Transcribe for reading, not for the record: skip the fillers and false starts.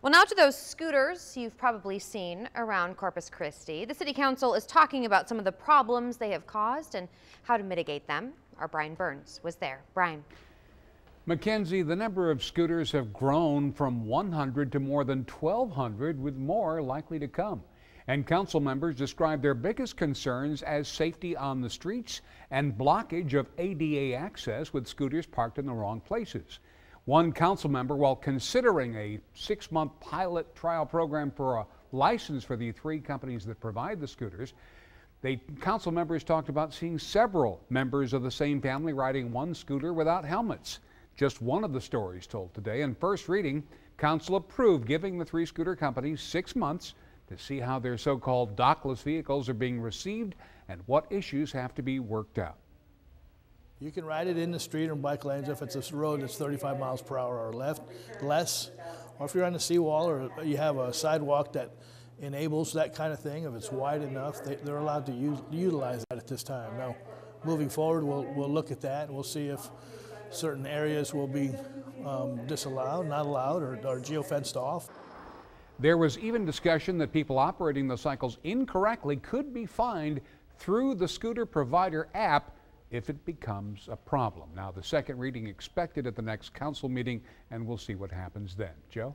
Well, now to those scooters you've probably seen around Corpus Christi. The City Council is talking about some of the problems they have caused and how to mitigate them. Our Brian Burns was there. Brian. Mackenzie, the number of scooters have grown from 100 to more than 1,200, with more likely to come. And council members describe their biggest concerns as safety on the streets and blockage of ADA access with scooters parked in the wrong places. One council member, while considering a 6-month pilot trial program for a license for the 3 companies that provide the scooters, the council members talked about seeing several members of the same family riding one scooter without helmets. Just one of the stories told today. In first reading, council approved giving the 3 scooter companies 6 months to see how their so-called dockless vehicles are being received and what issues have to be worked out. You can ride it in the street or bike lanes if it's a road that's 35 miles per hour or less, or if you're on the seawall or you have a sidewalk that enables that kind of thing. If it's wide enough, they're allowed to utilize that at this time. Now, moving forward, we'll look at that and we'll see if certain areas will be disallowed, not allowed, or geo-fenced off. There was even discussion that people operating the cycles incorrectly could be fined through the scooter provider app if it becomes a problem. Now, the second reading expected at the next council meeting, and we'll see what happens then. Joe?